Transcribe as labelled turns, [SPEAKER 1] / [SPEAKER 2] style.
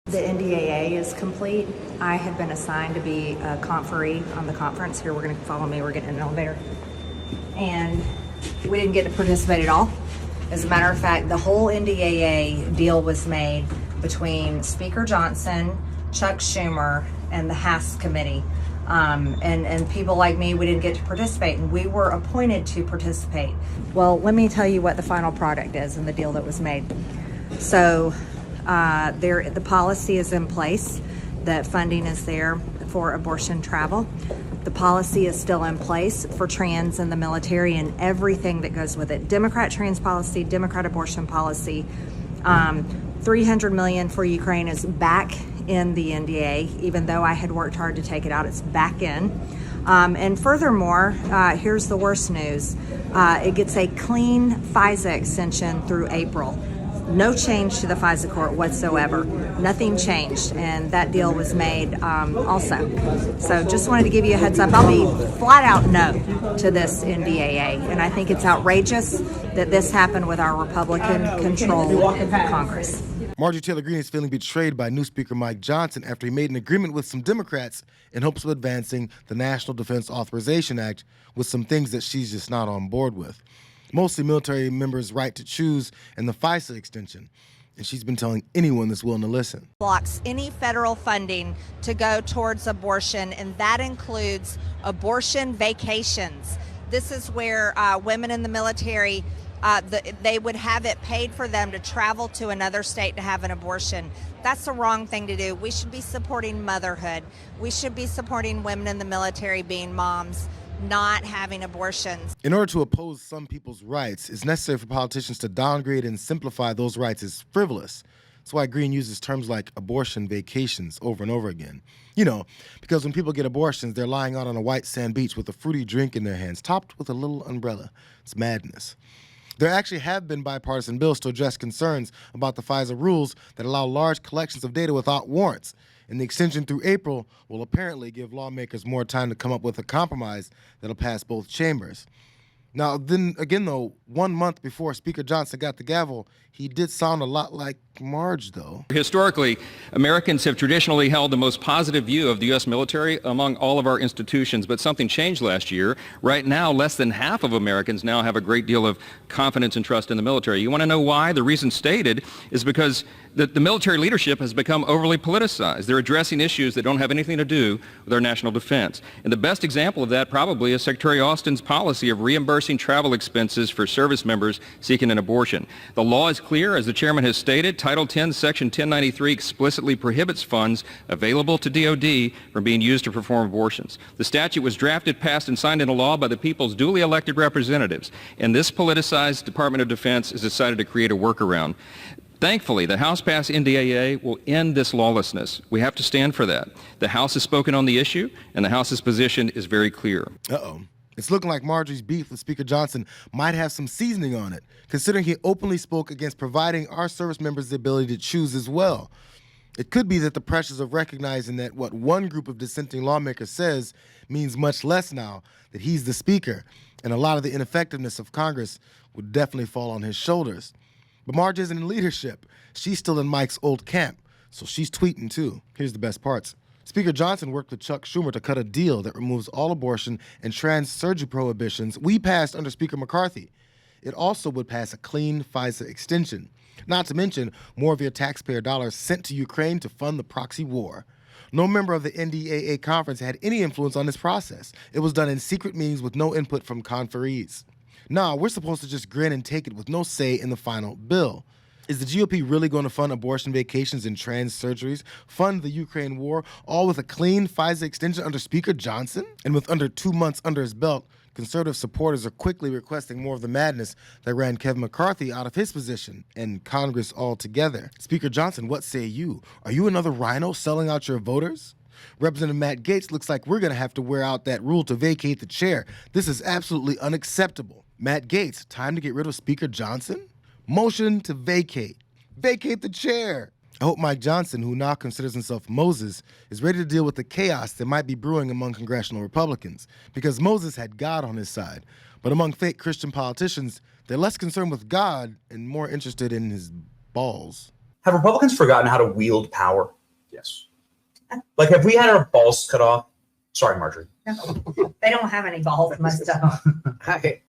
[SPEAKER 1] The NDAA is complete. I have been assigned to be a conferee on the conference. Here, we're going to follow me. We're getting in an elevator. And we didn't get to participate at all. As a matter of fact, the whole NDAA deal was made between Speaker Johnson, Chuck Schumer, and the House committee. And people like me, we didn't get to participate, and we were appointed to participate. Well, let me tell you what the final product is and the deal that was made. So the policy is in place. The funding is there for abortion travel. The policy is still in place for trans and the military and everything that goes with it. Democrat trans policy, Democrat abortion policy. $300 million for Ukraine is back in the NDA, even though I had worked hard to take it out, it's back in. And furthermore, here's the worst news. It gets a clean FISA extension through April. No change to the FISA court whatsoever. Nothing changed, and that deal was made also. So just wanted to give you a heads up. I'll be flat out no to this NDAA, and I think it's outrageous that this happened with our Republican-controlled Congress.
[SPEAKER 2] Marjorie Taylor Greene is feeling betrayed by new Speaker Mike Johnson after he made an agreement with some Democrats in hopes of advancing the National Defense Authorization Act with some things that she's just not on board with. Mostly military members' right to choose and the FISA extension. And she's been telling anyone that's willing to listen.
[SPEAKER 1] Blocks any federal funding to go towards abortion, and that includes abortion vacations. This is where women in the military, they would have it paid for them to travel to another state to have an abortion. That's the wrong thing to do. We should be supporting motherhood. We should be supporting women in the military being moms, not having abortions.
[SPEAKER 2] In order to oppose some people's rights, it's necessary for politicians to downgrade and simplify those rights as frivolous. That's why Greene uses terms like abortion vacations over and over again. You know, because when people get abortions, they're lying out on a white sand beach with a fruity drink in their hands, topped with a little umbrella. It's madness. There actually have been bipartisan bills to address concerns about the FISA rules that allow large collections of data without warrants. And the extension through April will apparently give lawmakers more time to come up with a compromise that'll pass both chambers. Now, then again, though, 1 month before Speaker Johnson got the gavel, he did sound a lot like Marge, though.
[SPEAKER 3] Historically, Americans have traditionally held the most positive view of the U.S. military among all of our institutions, but something changed last year. Right now, less than half of Americans now have a great deal of confidence and trust in the military. You want to know why? The reason stated is because the military leadership has become overly politicized. They're addressing issues that don't have anything to do with our national defense. And the best example of that probably is Secretary Austin's policy of reimbursing travel expenses for service members seeking an abortion. The law is clear, as the chairman has stated. Title 10, Section 1093 explicitly prohibits funds available to DOD from being used to perform abortions. The statute was drafted, passed, and signed into law by the people's duly elected representatives. And this politicized Department of Defense has decided to create a workaround. Thankfully, the House-passed NDAA will end this lawlessness. We have to stand for that. The House has spoken on the issue, and the House's position is very clear.
[SPEAKER 2] Uh-oh. It's looking like Marjorie's beef with Speaker Johnson might have some seasoning on it, considering he openly spoke against providing our service members the ability to choose as well. It could be that the pressures of recognizing that what one group of dissenting lawmakers says means much less now that he's the speaker, and a lot of the ineffectiveness of Congress would definitely fall on his shoulders. But Marge isn't in leadership. She's still in Mike's old camp, so she's tweeting too. Here's the best parts. Speaker Johnson worked with Chuck Schumer to cut a deal that removes all abortion and trans surgery prohibitions we passed under Speaker McCarthy. It also would pass a clean FISA extension, not to mention more of your taxpayer dollars sent to Ukraine to fund the proxy war. No member of the NDAA conference had any influence on this process. It was done in secret meetings with no input from conferees. Now, we're supposed to just grin and take it with no say in the final bill. Is the GOP really going to fund abortion vacations and trans surgeries, fund the Ukraine war, all with a clean FISA extension under Speaker Johnson? And with under 2 months under his belt, conservative supporters are quickly requesting more of the madness that ran Kevin McCarthy out of his position and Congress altogether. Speaker Johnson, what say you? Are you another rhino selling out your voters? Representative Matt Gaetz, looks like we're going to have to wear out that rule to vacate the chair. This is absolutely unacceptable. Matt Gaetz, time to get rid of Speaker Johnson? Motion to vacate. Vacate the chair. I hope Mike Johnson, who now considers himself Moses, is ready to deal with the chaos that might be brewing among congressional Republicans, because Moses had God on his side. But among fake Christian politicians, they're less concerned with God and more interested in his balls.
[SPEAKER 4] Have Republicans forgotten how to wield power? Yes. Like, if we had our balls cut off, sorry, Marjorie.
[SPEAKER 1] No, they don't have any balls, most of them.